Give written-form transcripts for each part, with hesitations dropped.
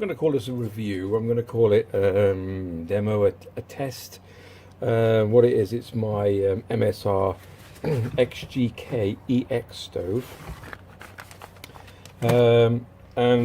not going to call this a review. I'm going to call it demo, a test. What it is, it's my MSR XGK EX stove. And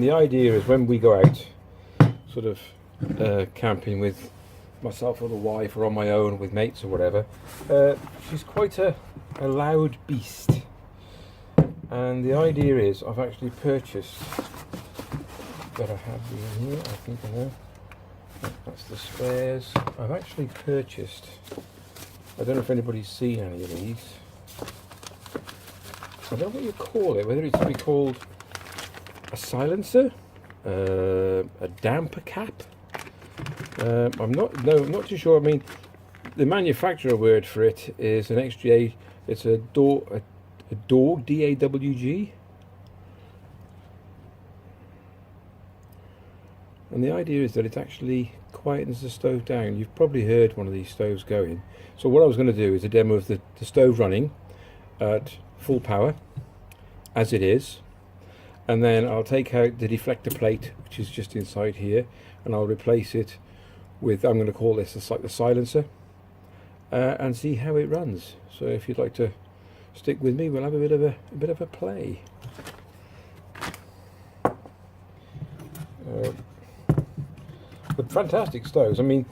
the idea is when we go out sort of camping with myself or the wife, or on my own with mates or whatever, she's quite a loud beast. And the idea is I've actually purchased, that I have in here, I think I know, that's the spares. I've actually purchased, I don't know if anybody's seen any of these, I don't know what you call it, whether it's to be called a silencer, a damper cap. I'm not too sure. I mean, the manufacturer word for it is an XGA. It's a dog, DAWG. And the idea is that it actually quietens the stove down. You've probably heard one of these stoves going. So what I was going to do is a demo of the stove running at full power, as it is. And then I'll take out the deflector plate, which is just inside here, and I'll replace it with, I'm going to call this the silencer, and see how it runs. So if you'd like to stick with me, we'll have a bit of a play. But fantastic stoves. I mean,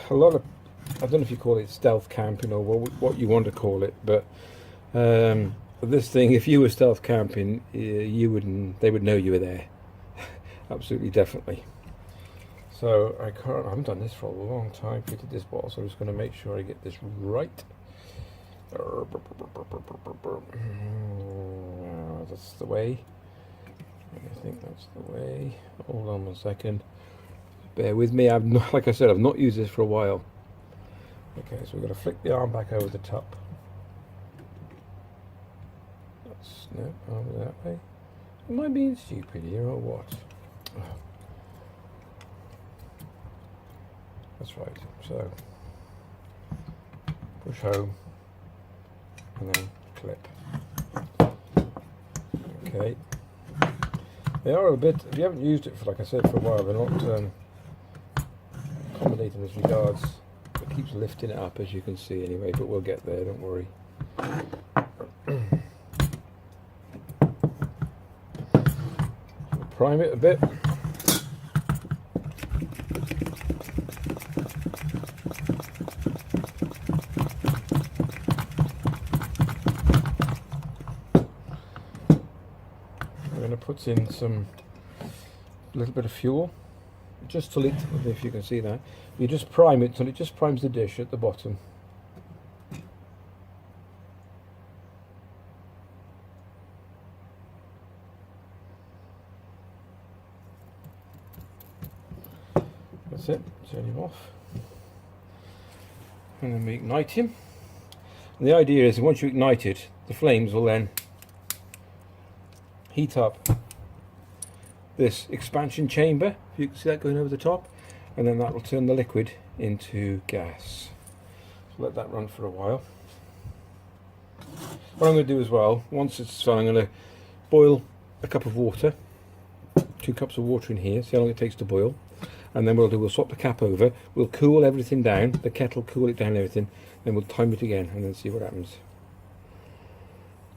a lot of, I don't know if you call it stealth camping or what you want to call it, but this thing, if you were stealth camping, they would know you were there. Absolutely, definitely. So I haven't done this for a long time, fitted this bottle, so I'm just going to make sure I get this right. That's the way. I think that's the way. Hold on 1 second. Bear with me. I've not, like I said, I've not used this for a while. Okay, so we're going to flick the arm back over the top. No, over that way. Am I being stupid here or what? Oh. That's right. So push home and then clip. Okay. They are a bit. If you haven't used it for, like I said, for a while, they're not accommodating as regards. It keeps lifting it up, as you can see anyway. But we'll get there. Don't worry. Prime it a bit. I'm going to put in a little bit of fuel, just till it, if you can see that, you just prime it till it just primes the dish at the bottom. That's it, turn him off. And then we ignite him. And the idea is that once you ignite it, the flames will then heat up this expansion chamber. You can see that going over the top. And then that will turn the liquid into gas. So let that run for a while. What I'm going to do as well, once it's done, I'm going to boil a cup of water. 2 cups of water in here, see how long it takes to boil. And then we'll swap the cap over, we'll cool everything down, the kettle, cool it down and everything, then we'll time it again and then see what happens.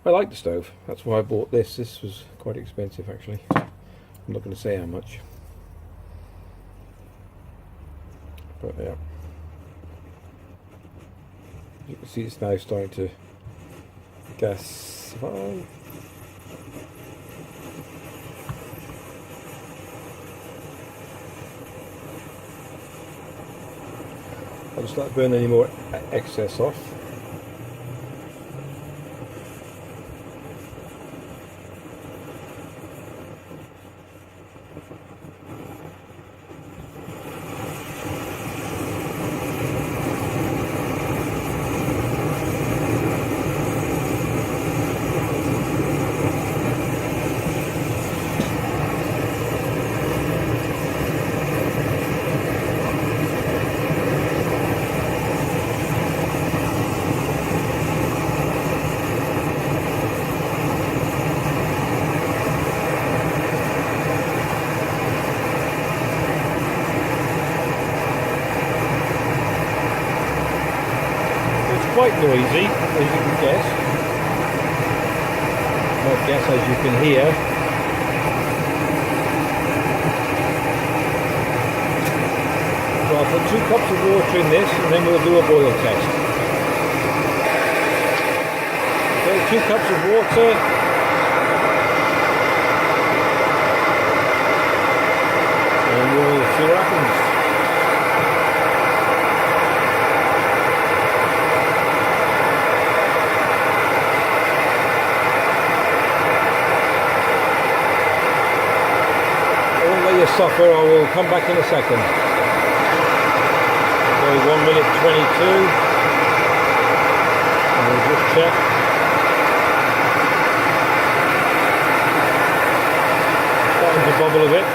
I like the stove, that's why I bought this. This was quite expensive actually. I'm not going to say how much. But yeah. You can see it's now starting to gasify. I'll just not burn any more excess off. noisy, as you can guess. Not guess, as you can hear. So I'll put 2 cups of water in this and then we'll do a boil test. Okay, 2 cups of water. And we'll see what happens. Suffer, I will come back in a second. So 1 minute 22, and we'll just check. Starting to bubble a bit.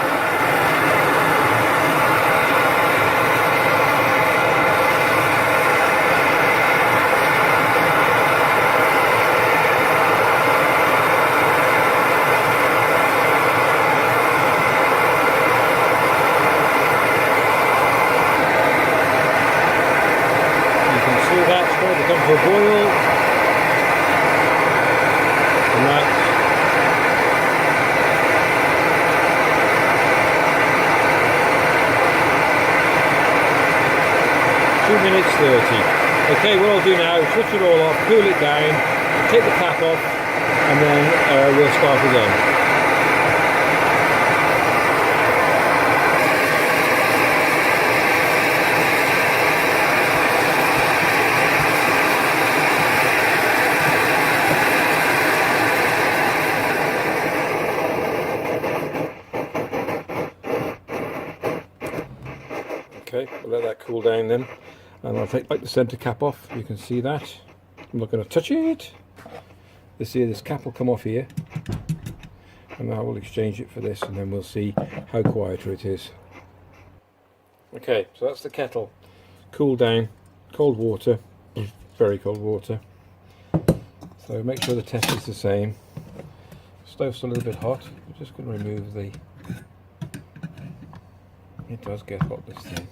Come to a boil, and that's 2 minutes 30. Okay, what I'll do now is switch it all off, cool it down, take the cap off, and then we'll start again. Okay, we'll let that cool down then, and I'll take the centre cap off. You can see that. I'm not going to touch it. This cap will come off here, and now we'll exchange it for this, and then we'll see how quieter it is. Okay, so that's the kettle. Cool down, cold water, very cold water. So make sure the test is the same. Stove's a little bit hot. I'm just going to remove the. It does get hot, this thing.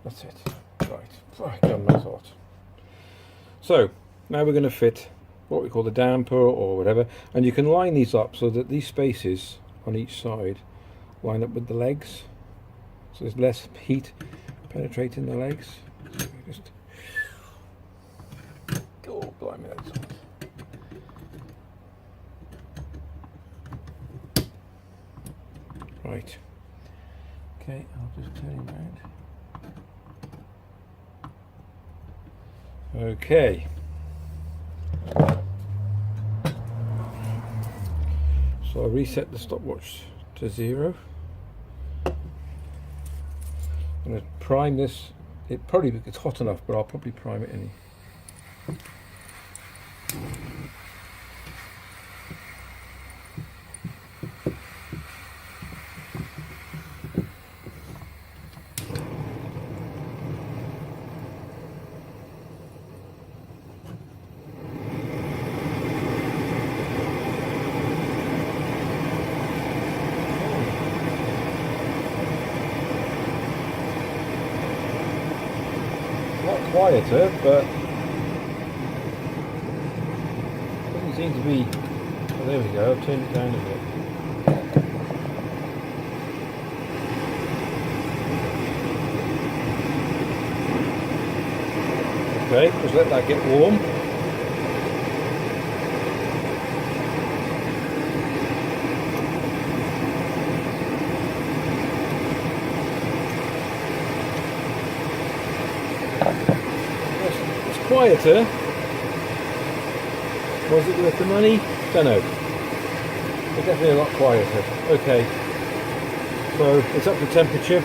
That's it. Right, done my thought. So now we're going to fit what we call the damper or whatever, and you can line these up so that these spaces on each side line up with the legs, so there's less heat penetrating the legs. So just oh, blimey, that's hot. Right. Okay, I'll just turn him around. Okay. So I'll reset the stopwatch to 0. I'm going to prime this. It probably it's hot enough, but I'll probably prime it anyway. Quieter, but doesn't seem to be. Oh, there we go. I've turned it down a bit. Okay, just let that get warm. Quieter. Was it worth the money? Don't know. But definitely a lot quieter. Okay. So it's up to temperature.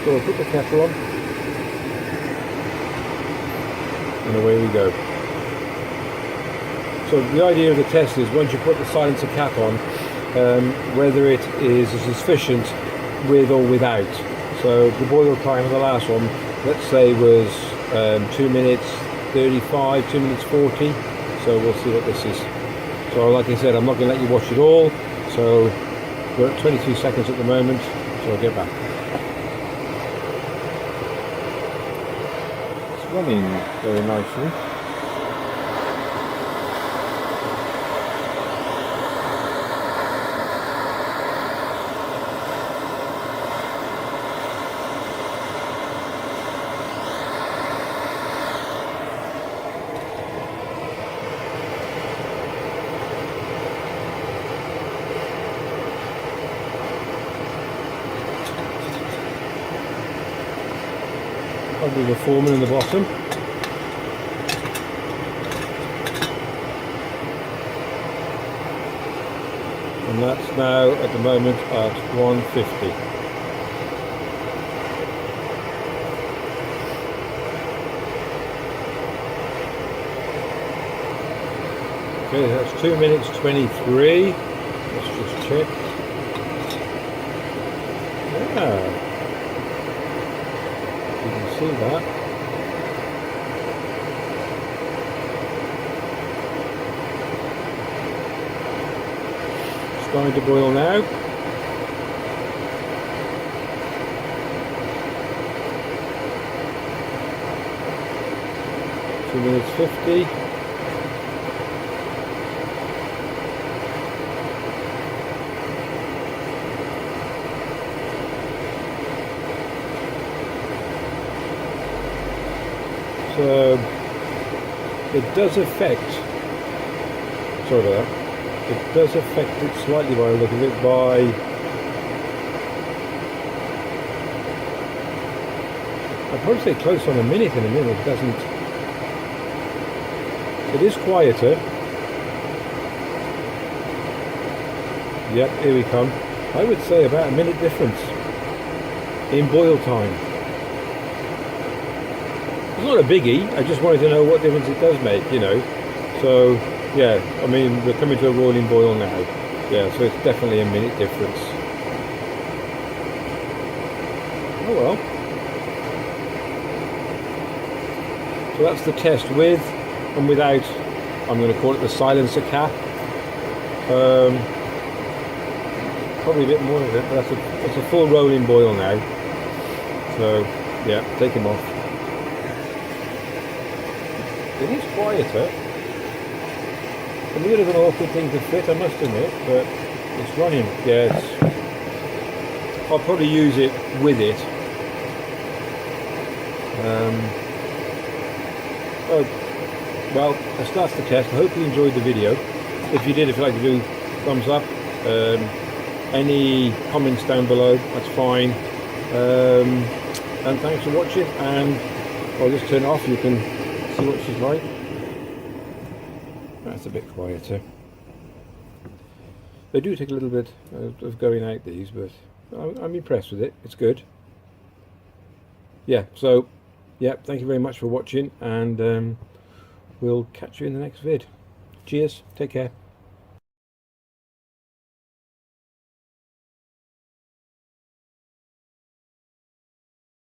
So we'll put the kettle on. And away we go. So the idea of the test is once you put the silencer cap on, whether it is sufficient with or without. So the boil time of the last one, let's say, was 2 minutes 35, 2 minutes 40. So we'll see what this is. So like I said, I'm not going to let you watch it all. So we're at 22 seconds at the moment. So I'll get back. It's running very nicely. Probably the foreman in the bottom. And that's now at the moment at 150. Okay, that's 2 minutes 23. Let's just check. Yeah. You can see that. It's starting to boil now. Two minutes 50. So it does affect, sorry about that, it does affect it slightly by the look of it by, I'd probably say close on a minute in a minute. It doesn't, it is quieter. Yep, here we come. I would say about a minute difference in boil time. It's not a biggie, I just wanted to know what difference it does make, you know. So, yeah, I mean, we're coming to a rolling boil now. Yeah, so it's definitely a minute difference. Oh well. So that's the test with and without, I'm going to call it the silencer cap. Probably a bit more of it, but that's a full rolling boil now. So, yeah, take him off. It is quieter. A bit of an awkward thing to fit, I must admit, but it's running. Yeah, I'll probably use it with it. Well, that's the test. I hope you enjoyed the video. If you did, if you'd like to do thumbs up, any comments down below, that's fine. And thanks for watching. And I'll just turn it off. You can see what she's like. That's a bit quieter. They do take a little bit of going out, these, but I'm impressed with it. It's good. Yeah, so yeah, thank you very much for watching, and we'll catch you in the next vid. Cheers, take care.